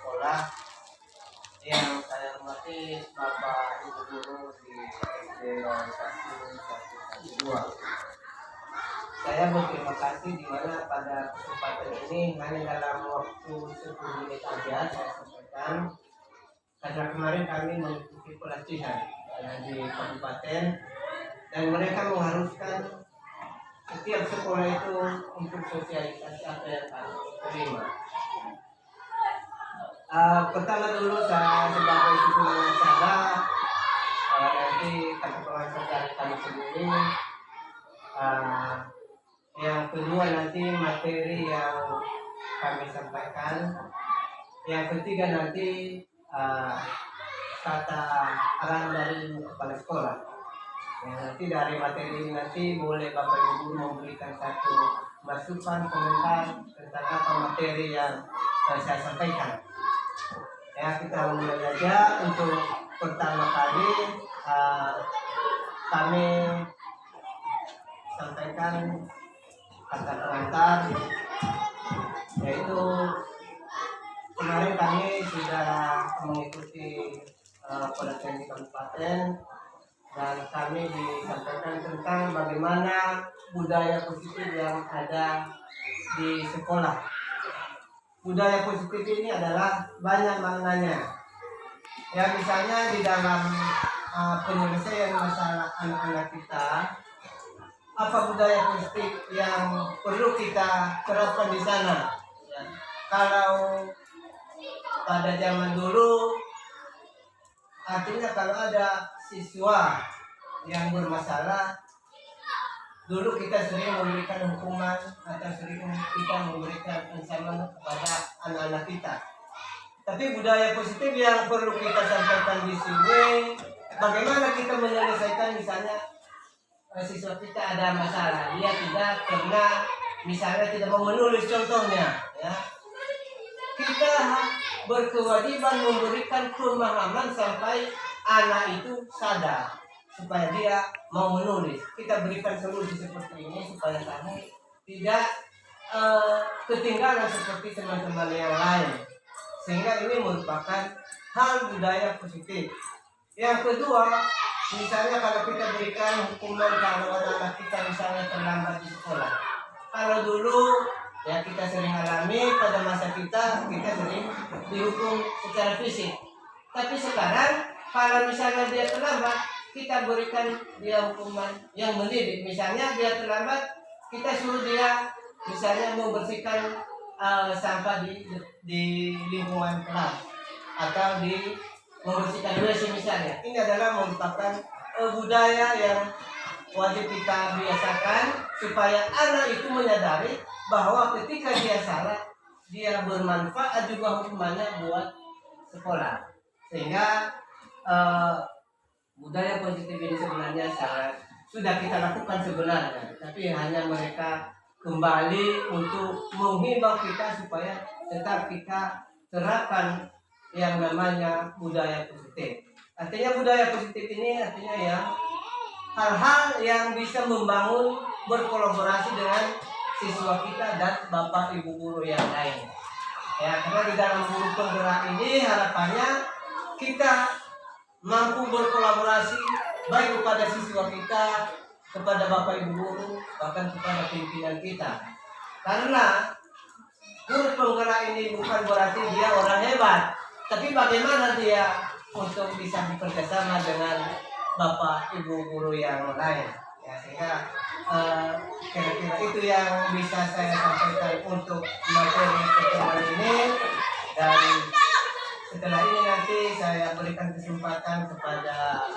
sekolah yang saya hormati Bapak Ibu Guru di SD 1 Saya berterima kasih di mana pada kesempatan ini hanya dalam waktu 10 menit saja saya sampaikan, karena kemarin kami mengikuti pelatihan di kabupaten dan mereka mengharuskan setiap sekolah itu untuk sosialisasi apa yang kami terima. Pertama dulu saya sebagai susunan acara, nanti kata pengajar dari kami sendiri. Yang kedua nanti materi yang kami sampaikan. Yang ketiga nanti kata arahan dari kepala sekolah. Nanti dari materi ini nanti boleh Bapak Ibu Guru memberikan satu masukan komentar tentang apa materi yang saya sampaikan. Ya, kita mulai saja. Untuk pertama kali kami sampaikan kata pengantar, yaitu kemarin kami sudah mengikuti pelatihan di kabupaten dan kami disampaikan tentang bagaimana budaya positif yang ada di sekolah. Budaya positif ini adalah banyak maknanya. Ya, misalnya di dalam penyelesaian masalah anak-anak kita, apa budaya positif yang perlu kita terapkan di sana? Ya, kalau pada zaman dulu, artinya kalau ada siswa yang bermasalah, dulu kita sering memberikan hukuman atau sering kita memberikan ancaman kepada anak-anak kita. Tapi budaya positif yang perlu kita sampaikan di sini, bagaimana kita menyelesaikan misalnya siswa kita ada masalah, dia tidak pernah misalnya tidak mau menulis contohnya, ya. Kita berkewajiban memberikan pemahaman sampai anak itu sadar supaya dia mau menulis. Kita berikan solusi seperti ini supaya kamu tidak ketinggalan seperti teman-teman yang lain. Sehingga ini merupakan hal budaya positif. Yang kedua, misalnya kalau kita berikan hukuman kalau anak-anak kita misalnya terlambat di sekolah. Kalau dulu ya kita sering alami pada masa kita sering dihukum secara fisik. Tapi sekarang kalau misalnya dia terlambat, kita berikan dia hukuman yang mendidik. Misalnya dia terlambat, kita suruh dia misalnya membersihkan sampah di lingkungan kelas atau membersihkan WC misalnya. Ini adalah merupakan budaya yang wajib kita biasakan supaya anak itu menyadari bahwa ketika dia salah, dia bermanfaat juga hukumannya buat sekolah. Sehingga budaya positif ini sebenarnya sudah kita lakukan sebenarnya, tapi hanya mereka kembali untuk menghimbau kita supaya tetap kita terapkan yang namanya budaya positif. Artinya budaya positif ini artinya ya hal-hal yang bisa membangun berkolaborasi dengan siswa kita dan Bapak Ibu Guru yang lain. Ya, karena di dalam guru penggerak ini harapannya kita mampu berkolaborasi baik kepada siswa kita, kepada Bapak Ibu Guru, bahkan kepada pimpinan kita. Karena guru penggerak ini bukan berarti dia orang hebat, tapi bagaimana dia untuk bisa bekerjasama dengan Bapak Ibu Guru yang lain. Ya, sehingga kira-kira itu yang bisa saya sampaikan untuk materi pertemuan ini. Dan setelah ini nanti saya berikan kesempatan kepada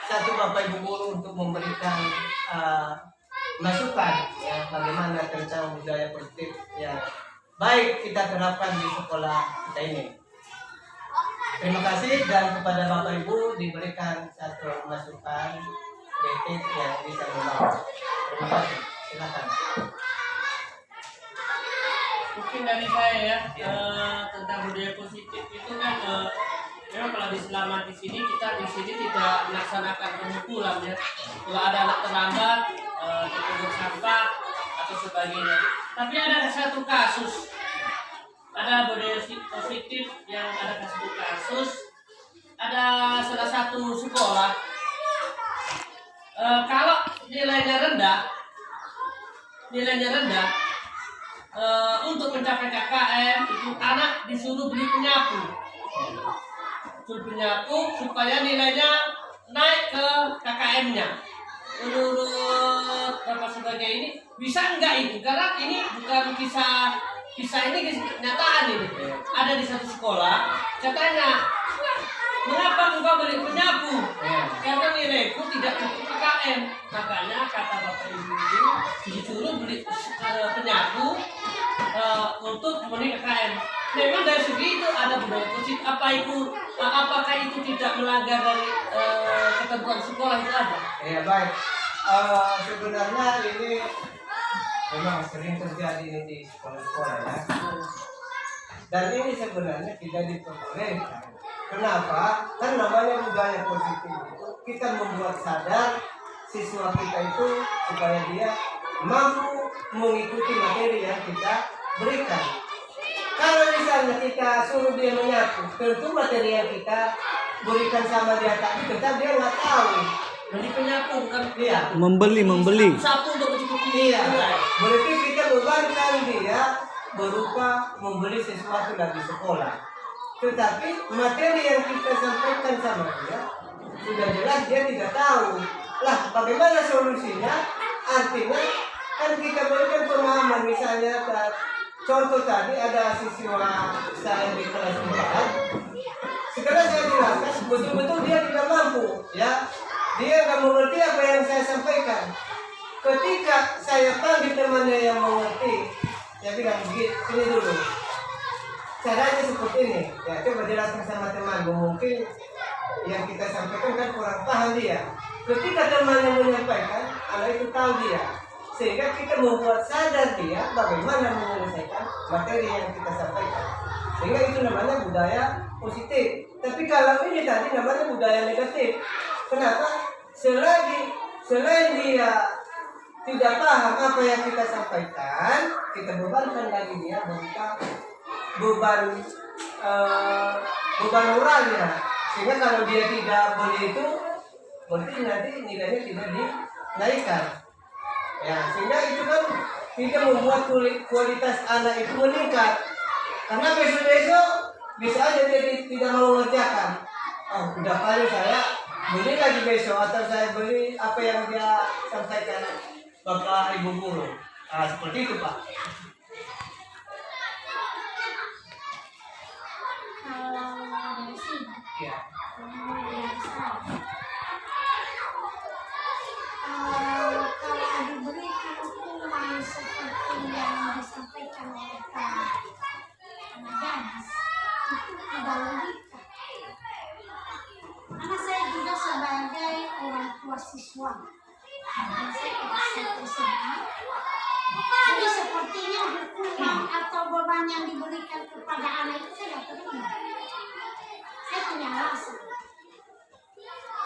satu Bapak Ibu Guru untuk memberikan masukan ya bagaimana tentang budaya positif yang baik kita terapkan di sekolah kita ini. Terima kasih, dan kepada Bapak Ibu diberikan satu masukan detik yang bisa membantu. Terima kasih. Silakan. Mungkin dari saya ya, tentang budaya positif itu kan memang kalau selama di sini kita di sini tidak melaksanakan pemukulan ya. Kalau ada anak terlambat, terpungut sampah atau sebagainya. Tapi ada satu kasus, ada budaya positif yang kasus ada salah satu sekolah, kalau nilainya rendah, untuk mencapai KKM itu anak disuruh beli penyapu, supaya nilainya naik ke KKM-nya. Menurut Bapak sebagai ini bisa enggak itu? Karena ini bukan kisah ini kenyataan ini. Ada di satu sekolah, katanya, mengapa engkau beli penyapu? Karena nilaiku tidak cukup KKM. Makanya kata Bapak Ibu itu disuruh beli penyapu untuk memenuhi KKM. Memang dari segi itu ada budaya positif. Apakah itu tidak melanggar dari ketentuan sekolah itu ada? Ya baik. Sebenarnya ini memang sering terjadi ini di sekolah-sekolah ya. Dan ini sebenarnya tidak diperbolehkan. Kenapa? Kan namanya budaya positif itu kita membuat sadar siswa kita itu supaya dia mampu mengikuti materi yang kita berikan. Kalau misalnya kita suruh dia menyapu, tentu materi yang kita berikan sama dia tadi tetap dia nggak tahu. Beli penyapu kan? Iya. Membeli. Sapu untuk mencukupi. Iya. Berarti kita bebankan dia berupa membeli sesuatu lagi sekolah. Tetapi materi yang kita sampaikan sama dia sudah jelas dia tidak tahu. Lah, bagaimana solusinya? Artinya kan kita berikan pemahaman, misalnya contoh tadi ada siswa saya di kelas 4. Setelah saya jelaskan, betul-betul dia tidak mampu, ya. Dia nggak mengerti apa yang saya sampaikan. Ketika saya panggil temannya yang mengerti, saya bilang, sini dulu. Caranya seperti ini, ya coba jelaskan sama teman. Mungkin yang kita sampaikan kan kurang paham dia. Ketika temannya menyampaikan, anak itu tahu dia. Sehingga kita membuat sadar dia bagaimana menyelesaikan materi yang kita sampaikan. Sehingga itu namanya budaya positif. Tapi kalau ini tadi namanya budaya negatif. Kenapa? Selain dia tidak paham apa yang kita sampaikan, kita bebankan lagi dia beban moralnya. Sehingga kalau dia tidak beli itu, berarti nanti nilainya tidak dinaikkan. Ya, sehingga itu kan tidak membuat kualitas anak itu meningkat. Karena besok-besok bisa aja dia tidak mau mengerjakan. Oh, udah kali saya beli lagi besok, atau saya beli apa yang dia sampaikan Bapak Ibu guru. Seperti itu Pak. Ya. Kalau diberikan hukuman seperti yang disampaikan oleh Pak Gadis, itu tidak logika. Karena saya juga sebagai orang tua siswa, dan saya tidak tersedia. Jadi sepertinya hukuman atau beban yang diberikan kepada anak itu saya tidak terima. Saya punya alasan.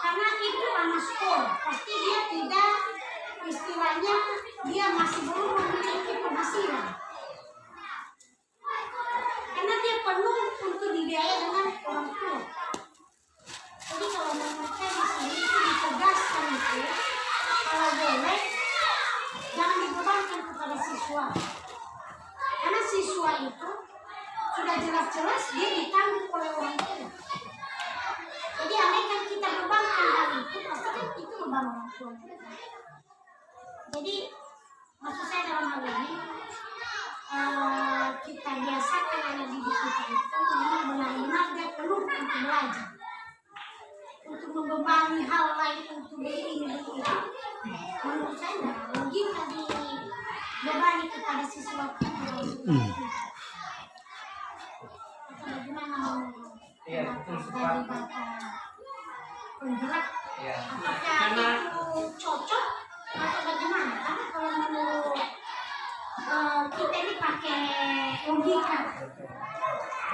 Karena itu anak sekolah, pasti dia tidak, istilahnya dia masih belum memiliki penghasilan. Karena dia penuh untuk dibiayai dengan orang tua. Jadi kalau menurut saya di sini itu ditegaskan itu, kalau boleh jangan dibebankan kepada siswa. Karena siswa itu sudah jelas-jelas dia ditanggung oleh orang tua. Jadi andaikan kita bebankan hal itu, pasti kan itu beban orang tua. Jadi maksud saya dalam hal ini kita biasakan anak didik kita itu memang benar-benar dia perlu untuk belajar, untuk membebani hal lain untuk beli ini itu. Menurut saya tidak logika dibebani kepada siswa kita. Atau bagaimana menurut? Iya, betul dari Bapak penggerak, Ya. apakah itu cocok atau bagaimana? Karena kalau menurut kita ini pakai logika.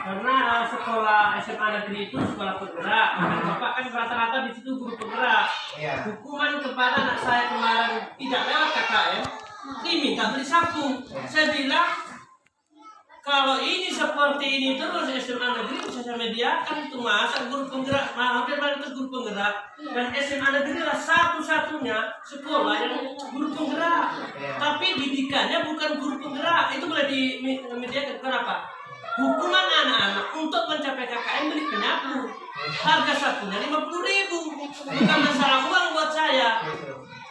Karena sekolah SMA negeri itu sekolah penggerak, Bapak kan rata-rata di situ guru penggerak. Ya. Hukuman kepada anak saya kemarin tidak lewat KKM, diminta beli sapu. Saya bilang kalau ini seperti ini terus SMA negeri bisa saya menyediakan itu masa guru penggerak, hampir mayoritas guru penggerak, dan SMA negeri adalah satu-satunya sekolah yang guru penggerak. Tapi didikannya bukan guru penggerak, itu boleh dimediakan. Kenapa? Hukuman anak-anak untuk mencapai KKM beli penyapu. Harga satunya 50.000. Bukan masalah uang buat saya,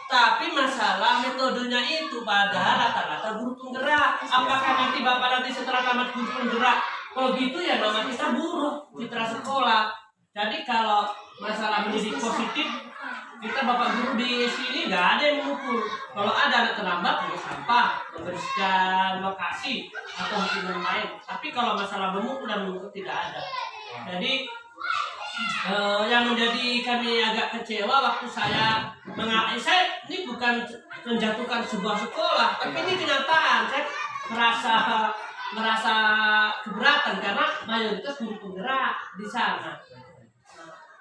tapi masalah metodenya itu. Padahal rata-rata guru penggerak. Apakah nanti Bapak nanti setelah tamat guru penggerak, kalau gitu ya nama kita buruk, citra sekolah. Jadi kalau masalah mendidik positif, kita Bapak guru di sini nggak ada yang mengukur. Kalau ada anak terlambat, buang sampah, membersihkan lokasi atau mungkin yang lain. Tapi kalau masalah memukul dan mengukur tidak ada. Jadi yang menjadi kami agak kecewa waktu saya ini bukan menjatuhkan sebuah sekolah, tapi ini kenyataan. Saya merasa keberatan karena mayoritas guru penggerak di sana.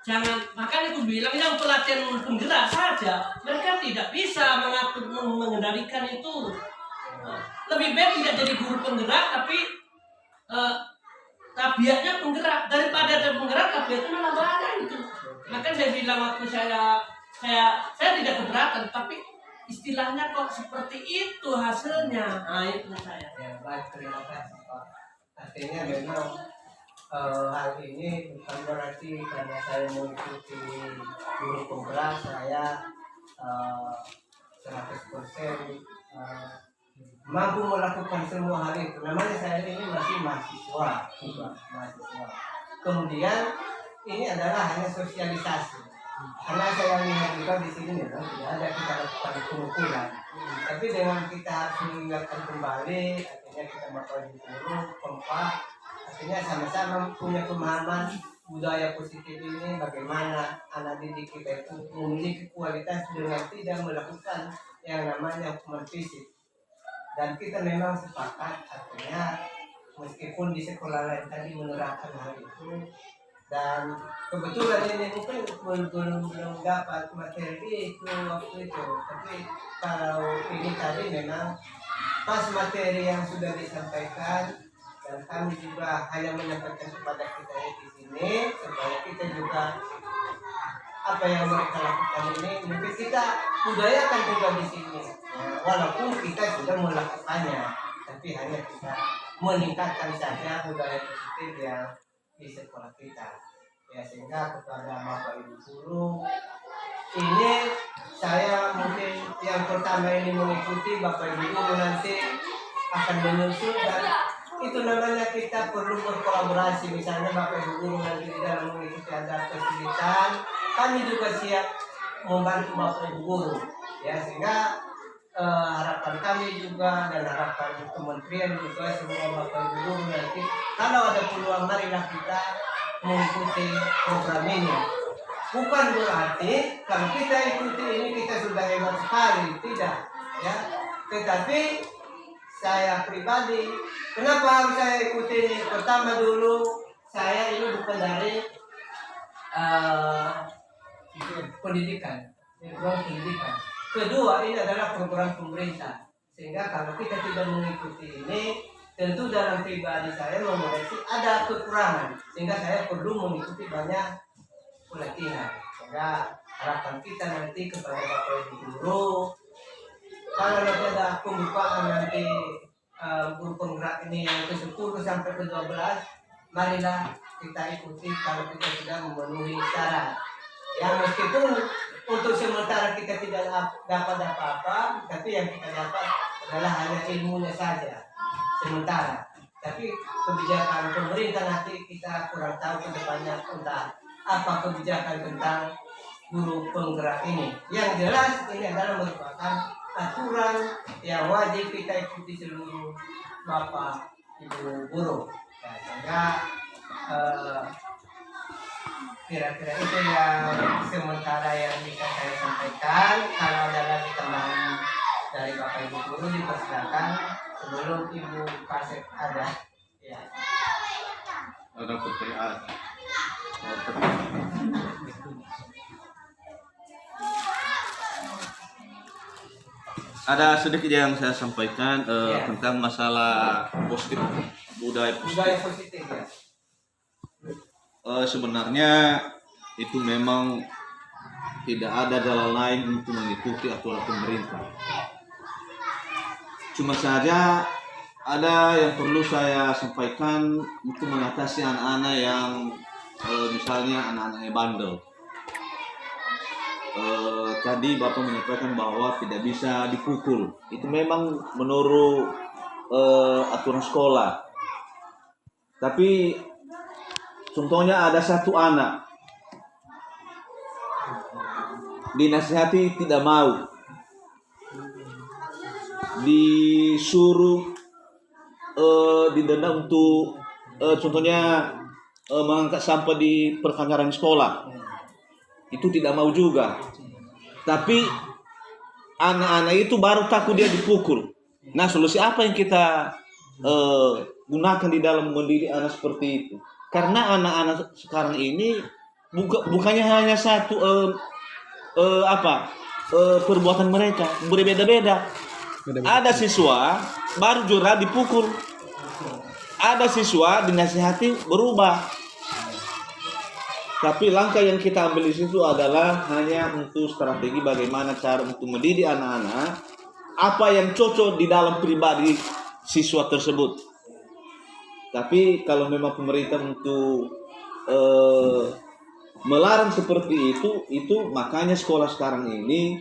Jangan, makanya aku bilang yang pelatihan guru penggerak saja mereka tidak bisa mengatur mengendalikan itu. Lebih baik tidak jadi guru penggerak tapi tabiatnya penggerak, daripada ada penggerak tabiatnya malah bahaya itu. Maka saya bilang waktu saya tidak keberatan, tapi istilahnya kok seperti itu hasilnya. Nah itu saya. Ya baik, terima kasih Pak. Artinya memang hal ini bukan berarti karena saya mengikuti guru penggerak saya 100% mampu melakukan semua hal itu. Namanya saya ini masih mahasiswa. Kemudian ini adalah hanya sosialisasi. Karena saya lihat juga di sini memang tidak ada kita lakukan pengukuran. Tapi dengan kita harus mengingatkan kembali, artinya kita bakal guru kompak, artinya sama-sama punya pemahaman budaya positif ini, bagaimana anak didik kita itu memiliki kualitas dengan tidak melakukan yang namanya hukuman fisik. Dan kita memang sepakat, artinya meskipun di sekolah lain tadi menerapkan hal itu, dan kebetulan ini mungkin belum dapat materi itu waktu itu, tapi kalau ini tadi memang pas materi yang sudah disampaikan, dan kami juga hanya menyampaikan kepada kita di sini supaya kita juga apa yang mereka lakukan ini mungkin kita budayakan juga di sini. Walaupun kita sudah melakukannya, tapi hanya kita meningkatkan saja budaya positif yang di sekolah kita. Ya, sehingga kepada Bapak Ibu guru, ini saya mungkin yang pertama ini mengikuti, Bapak Ibu guru nanti akan menyusul, dan itu namanya kita perlu berkolaborasi. Misalnya Bapak Ibu guru nanti di dalam mengikuti ada kesulitan, kami juga siap membantu Bapak Ibu guru. Ya, sehingga harapan kami juga dan harapan kementerian juga semua Bapak Ibu guru nanti kalau ada peluang marilah kita mengikuti program ini. Bukan berarti kalau kita ikuti ini kita sudah hebat sekali, tidak ya. Tetapi saya pribadi kenapa harus saya ikuti ini? Pertama dulu saya ini bukan dari pendidikan. Kedua, ini adalah program pemerintah. Sehingga kalau kita tidak mengikuti ini, tentu dalam pribadi saya mengoreksi ada kekurangan. Sehingga saya perlu mengikuti banyak pelatihan. Sehingga harapan kita nanti kepada Bapak Ibu guru, kalau nanti ada pembukaan nanti guru penggerak ini yang ke-10 sampai ke-12, marilah kita ikuti kalau kita sudah memenuhi syarat. Ya, meskipun untuk sementara kita tidak dapat apa-apa, tapi yang kita dapat adalah hanya ilmunya saja sementara. Tapi kebijakan pemerintah nanti kita kurang tahu ke depannya tentang apa kebijakan tentang guru penggerak ini. Yang jelas ini adalah merupakan aturan yang wajib kita ikuti seluruh Bapak Ibu guru. Ya, sehingga kira-kira itu yang sementara yang bisa saya sampaikan. Kalau ada lagi tambahan dari Bapak Ibu guru dipersilakan sebelum Ibu Pasek ada. Ya. Ada pertanyaan. Ada sedikit yang saya sampaikan tentang masalah positif budaya positif. Budaya positif ya. sebenarnya itu memang tidak ada jalan lain untuk mengikuti aturan pemerintah. Cuma saja ada yang perlu saya sampaikan untuk mengatasi anak-anak yang misalnya anak-anaknya bandel. Tadi Bapak menyampaikan bahwa tidak bisa dipukul. Itu memang menurut aturan sekolah. Tapi contohnya ada satu anak dinasihati tidak mau, disuruh didenda untuk contohnya mengangkat sampah di perkantoran sekolah, itu tidak mau juga. Tapi anak-anak itu baru takut dia dipukul. Nah, solusi apa yang kita gunakan di dalam mendidik anak seperti itu? Karena anak-anak sekarang ini bukannya hanya satu perbuatan mereka berbeda-beda. Ada siswa baru jurah dipukul, ada siswa dinasihati berubah. Tapi langkah yang kita ambil di situ adalah hanya untuk strategi bagaimana cara untuk mendidik anak-anak apa yang cocok di dalam pribadi siswa tersebut. Tapi kalau memang pemerintah untuk melarang seperti itu makanya sekolah sekarang ini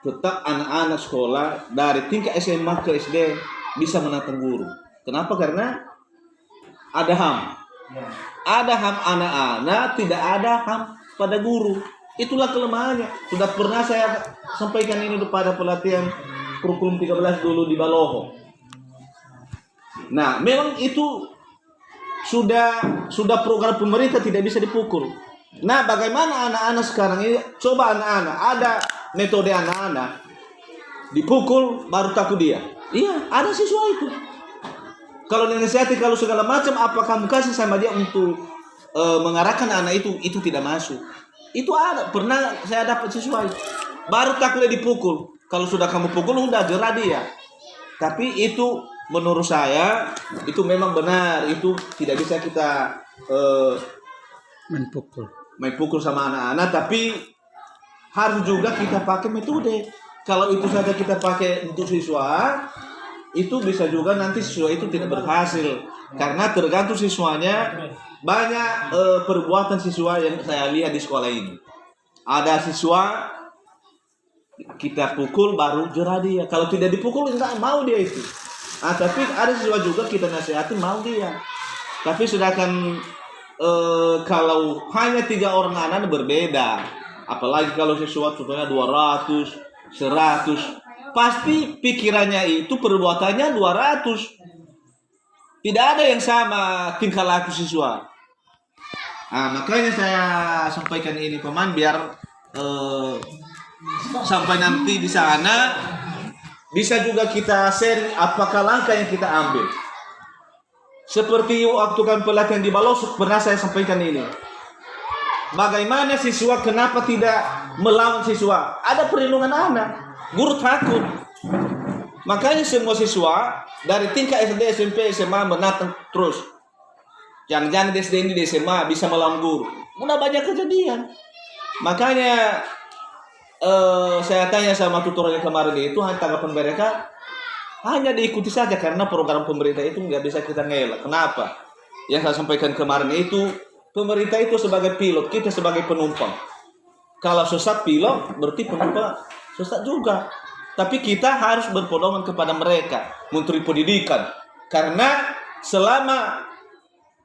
tetap anak-anak sekolah dari tingkat SMA ke SD bisa menantang guru. Kenapa? Karena ada HAM. Ada HAM anak-anak, tidak ada HAM pada guru. Itulah kelemahannya. Sudah pernah saya sampaikan ini pada pelatihan kurikulum 13 dulu di Baloho. Nah, memang itu sudah program pemerintah tidak bisa dipukul. Nah, bagaimana anak-anak sekarang ini? Coba anak-anak, ada metode anak-anak dipukul baru takut dia. Iya, ada siswa itu. Kalau dinasihati kalau segala macam, apa kamu kasih sama dia untuk mengarahkan anak itu tidak masuk. Itu ada, pernah saya dapat siswa itu. Baru takut dia dipukul. Kalau sudah kamu pukul udah jerah dia. Tapi itu menurut saya itu memang benar, itu tidak bisa kita main pukul sama anak-anak, tapi harus juga kita pakai metode. Kalau itu saja kita pakai untuk siswa, itu bisa juga nanti siswa itu tidak berhasil karena tergantung siswanya. Banyak perbuatan siswa yang saya lihat di sekolah ini. Ada siswa kita pukul baru jerah dia. Kalau tidak dipukul enggak mau dia itu. Tapi ada siswa juga kita nasihati mau dia. Tapi sedangkan kalau hanya 3 orang anak berbeda. Apalagi kalau siswa contohnya 200, 100, pasti pikirannya itu perbuatannya 200. Tidak ada yang sama tingkah laku siswa. Nah, makanya saya sampaikan ini Paman biar sampai nanti di sana bisa juga kita share apakah langkah yang kita ambil. Seperti waktu kan pelatihan di Balos pernah saya sampaikan ini. Bagaimana siswa kenapa tidak melawan siswa? Ada perlindungan anak. Guru takut. Makanya semua siswa dari tingkat SD, SMP, SMA menatang terus. Jangan-jangan di SD ini di SMA bisa melawan guru. Udah banyak kejadian. Makanya saya tanya sama tutor yang kemarin itu, tanggapan mereka hanya diikuti saja karena program pemerintah itu nggak bisa kita ngelak. Kenapa? Yang saya sampaikan kemarin itu, pemerintah itu sebagai pilot, kita sebagai penumpang. Kalau sesat pilot, berarti penumpang sesat juga. Tapi kita harus berpedoman kepada mereka, Menteri Pendidikan. Karena selama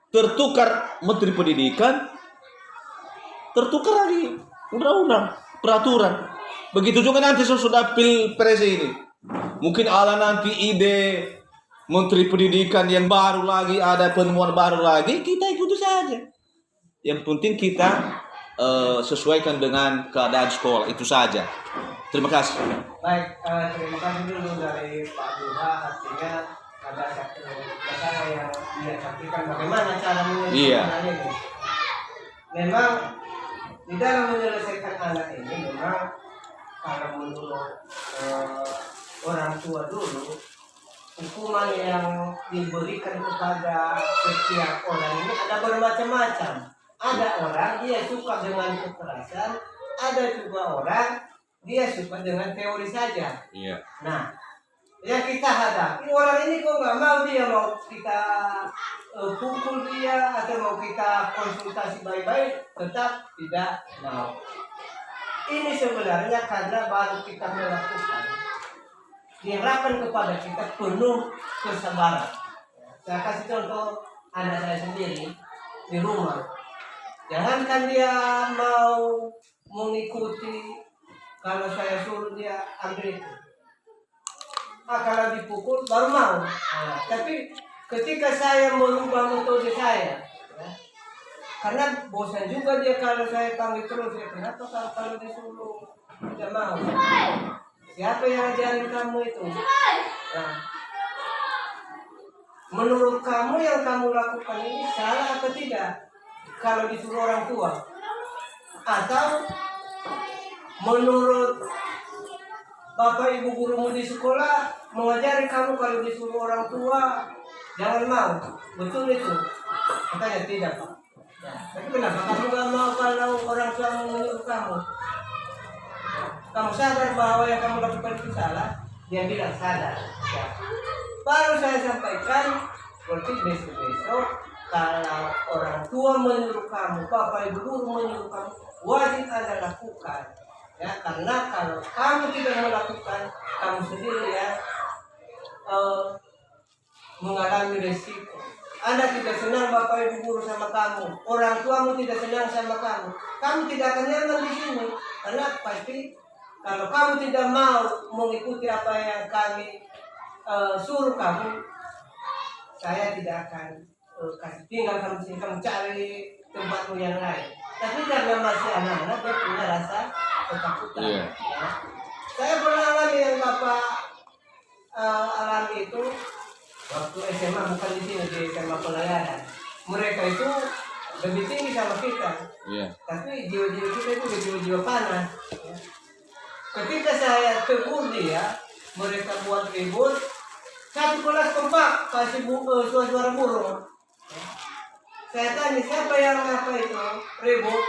tertukar Menteri Pendidikan, tertukar lagi undang-undang, peraturan. Begitu juga nanti sudah pilpres ini. Mungkin ada nanti ide Menteri Pendidikan yang baru lagi, ada penemuan baru lagi, kita ikuti saja. Yang penting kita sesuaikan dengan keadaan sekolah, itu saja. Terima kasih. Baik, terima kasih dulu dari Pak Duha. Artinya ada satu masalah yang dia sampaikan bagaimana cara menyelesaikan ini. Memang di dalam menyelesaikan anak ini memang kalau menurut orang tua dulu hukuman yang diberikan kepada setiap orang ini ada bermacam-macam. Ada orang dia suka dengan kekerasan, ada juga orang dia suka dengan teori saja. Iya. Nah, yang kita hadapi orang ini kok nggak mau, dia mau kita pukul dia atau mau kita konsultasi baik-baik, tetap tidak mau. Ini sebenarnya karena baru kita melakukan, diharapkan kepada kita penuh kesabaran. Saya kasih contoh anak saya sendiri di rumah. Jangankan dia mau mengikuti, kalau saya suruh dia ambil itu. Kalau dipukul baru mau. Nah, tapi ketika saya merubah metode saya, ya, karena bosan juga dia kalau saya panggil terus, ya kenapa kalau disuruh tidak mau? Siapa yang ajarin kamu itu? Nah, menurut kamu yang kamu lakukan ini salah atau tidak? Kalau disuruh orang tua, atau menurut bapak ibu gurumu di sekolah mengajari kamu kalau disuruh orang tua jangan mau, betul itu? Katanya tidak, Pak. Ya, tapi kenapa kamu gak mau kalau orang tua menyuruh kamu? Kamu sadar bahwa yang kamu lakukan itu salah? Dia bilang sadar. Ya. Baru saya sampaikan, berarti besok-besok kalau orang tua menyuruh kamu, bapak ibu guru menyuruh kamu, wajib Anda lakukan. Ya, karena kalau kamu tidak melakukan, kamu sendiri ya mengalami resiko. Anda tidak senang bapak ibu guru sama kamu, orang tuamu tidak senang sama kamu tidak akan nyaman di sini. Karena pasti kalau kamu tidak mau mengikuti apa yang kami suruh kamu, saya tidak akan kasih tinggal kamu sini, kamu cari tempatmu yang lain. Tapi karena masih anak-anak, dia punya rasa ketakutan. Iya. Ya. Saya pernah alami yang Bapak alami itu waktu SMA, bukan di sini, di SMA Pelayanan. Mereka itu lebih tinggi sama kita, Iya. tapi jiwa-jiwa kita itu jiwa-jiwa panas. Ya. Ketika saya tegur dia, mereka buat ribut, satu kelas kompak kasih suara burung. Ya. Saya tanya siapa yang apa itu ribut?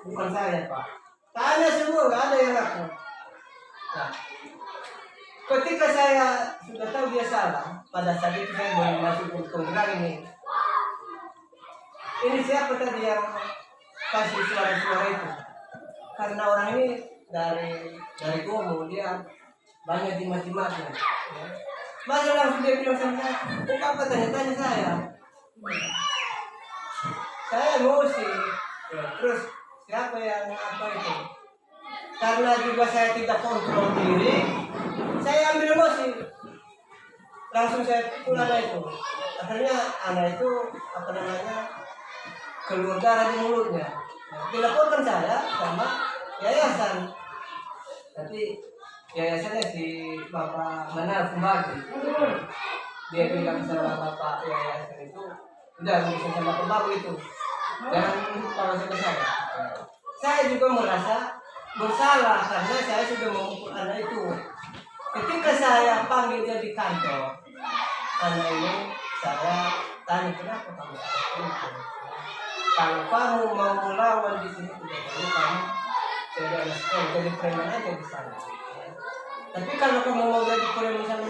Bukan saya, Pak. Tanya semua, nggak ada yang ngaku. Nah, ketika saya sudah tahu dia salah, pada saat itu saya boleh masuk untuk ini. Ini siapa tadi yang kasih suara-suara itu? Karena orang ini dari Gomo, dia banyak dimati-mati. Ya. Masa langsung dia bilang sama saya, kok apa tanya-tanya saya? Saya emosi. Ya, terus siapa yang apa itu? Karena juga saya tidak kontrol diri, saya ambil emosi. Langsung saya pukul anak itu. Akhirnya anak itu apa namanya keluar darah di mulutnya. Dilaporkan saya sama yayasan. Tapi yayasannya si Bapak Manal Kumbagi. Dia bilang sama Bapak yayasan itu, udah bisa sama Kumbagi itu. Dan kalau sama saya. Saya juga merasa bersalah karena saya sudah memukul anak itu. Ketika saya panggil dia di kantor, anak ini saya tanya kenapa kamu seperti itu. Kalau kamu mau melawan di sini tidak perlu kamu jadi anak sekolah, jadi preman aja di sana. Tapi kalau kamu mau jadi preman sama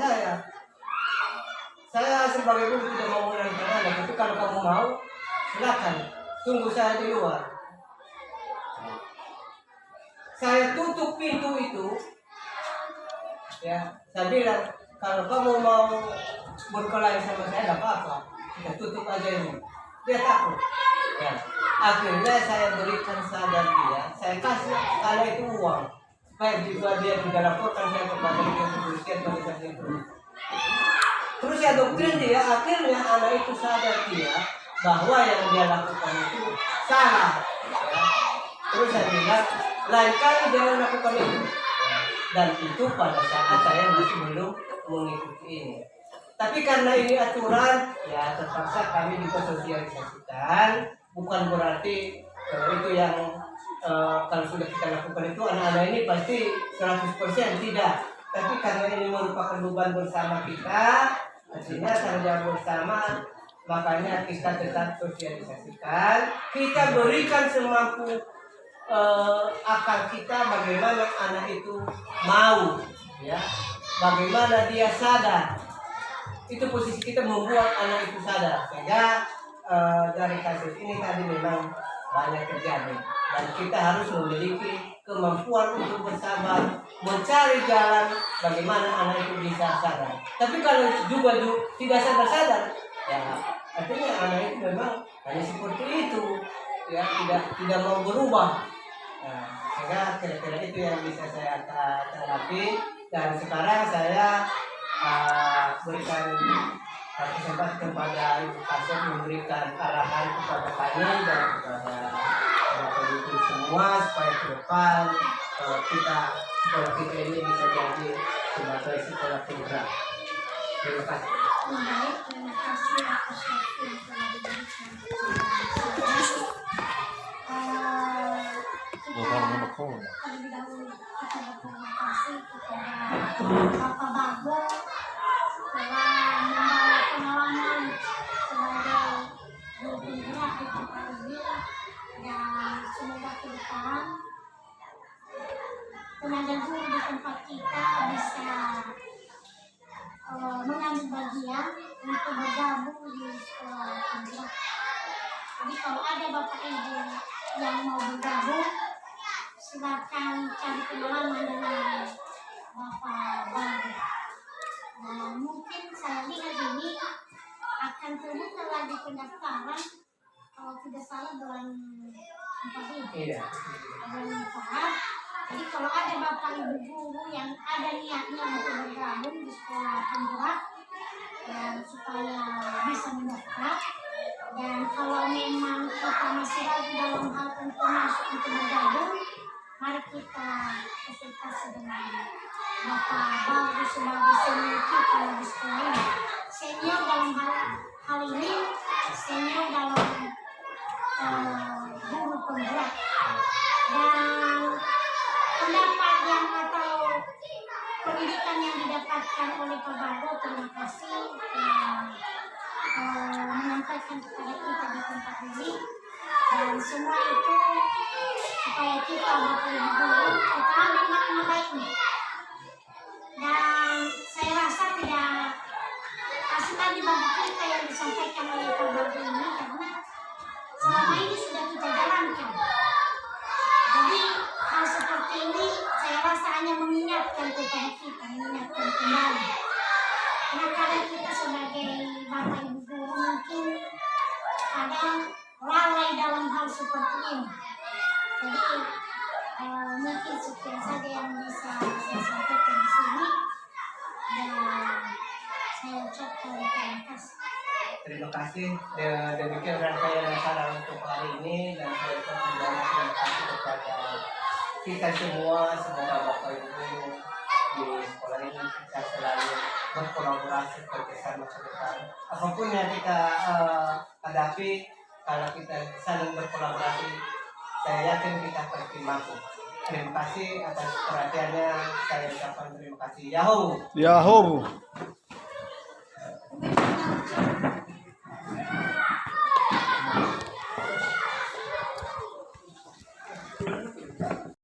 saya sebagai guru tidak mau menangkan anak. Tapi kalau kamu mau, silakan tunggu saya di luar. Saya tutup pintu itu, ya. Saya bilang kalau kamu mau berkelahi sama saya tidak apa-apa, kita tutup aja ini. Dia takut. Ya. Akhirnya saya berikan sadar dia, saya kasih anak itu uang supaya juga dia tidak laporkan saya kepada kepolisian pada saat itu. Terus saya doktrin dia, akhirnya anak itu sadar dia bahwa yang dia lakukan itu salah. Ya. Terus saya bilang, lain kali jangan lakukan itu. Dan itu pada saat saya masih belum mengikuti ini. Tapi karena ini aturan, ya terpaksa kami juga sosialisasikan. Bukan berarti itu yang kalau sudah kita lakukan itu anak-anak ini pasti 100% tidak. Tapi karena ini merupakan beban bersama kita, artinya tanggung jawab bersama, makanya kita tetap sosialisasikan, kita berikan semampu akal kita bagaimana anak itu mau, ya, bagaimana dia sadar. Itu posisi kita membuat anak itu sadar, sehingga dari kasus ini tadi memang banyak terjadi dan kita harus memiliki kemampuan untuk bersabar mencari jalan bagaimana anak itu bisa sadar. Tapi kalau juga tidak sadar, ya artinya anak itu memang hanya seperti itu, ya tidak mau berubah. Nah, sehingga kira-kira itu yang bisa saya terapi, dan sekarang saya berikan kesempatan kepada Ibu Kasep memberikan arahan kepada kami dan kepada ibu semua supaya ke depan sekolah kita ini bisa jadi sebagai sekolah penggerak. Terima kasih. Baik, terima kasih atas waktu yang telah diberikan. Terlebih dahulu kita berterima kasih kepada Bapak Bago telah membawa pengalaman sebagai guru penggerak di tempat ini, dan semoga ke depan tenaga guru di tempat kita bisa mengambil bagian untuk bergabung di sekolah penggerak. Jadi kalau ada Bapak Ibu yang mau bergabung, silakan cari pengalaman dengan Bapak Bago. Dan mungkin saya lihat ini akan terbuka lagi pendaftaran, kalau tidak salah bulan 4 ini. Iya. Bulan 4. Jadi kalau ada Bapak Ibu guru yang ada niatnya untuk bergabung di sekolah penggerak, dan supaya bisa mendaftar. Dan kalau memang kita masih ragu dalam hal untuk masuk untuk bergabung, mari kita konsultasi dengan Bapak Bago sebagai senior kita di sekolah ini. Senior dalam hal ini, senior dalam guru penggerak. Dan pendapat yang atau pendidikan yang didapatkan oleh Pak Bago, terima kasih menyampaikan kepada kita di tempat ini, dan semua itu supaya kita Bapak Ibu guru kita ambil makna baiknya. Dan saya rasa tidak asing lagi bagi kita yang disampaikan oleh Pak Bago ini, karena selama ini sudah kita jalankan. Jadi hal seperti ini saya rasa hanya mengingatkan kepada kita, mengingatkan kembali. Karena kadang kita sebagai Bapak Ibu guru mungkin kadang lalai dalam hal seperti ini. Jadi mungkin sekian saja yang bisa saya sampaikan di sini, dan saya ucapkan terima kasih. Terima kasih. Demikian rangkaian acara untuk hari ini, dan saya ucapkan banyak terima kasih kepada kita semua. Semoga Bapak Ibu di sekolah ini kita selalu berkolaborasi bersama ke depan. Apapun yang kita hadapi, kalau kita saling berkolaborasi, saya yakin kita pasti mampu. Terima kasih atas perhatiannya. Saya ucapkan terima kasih. Yahoo. Yahoo.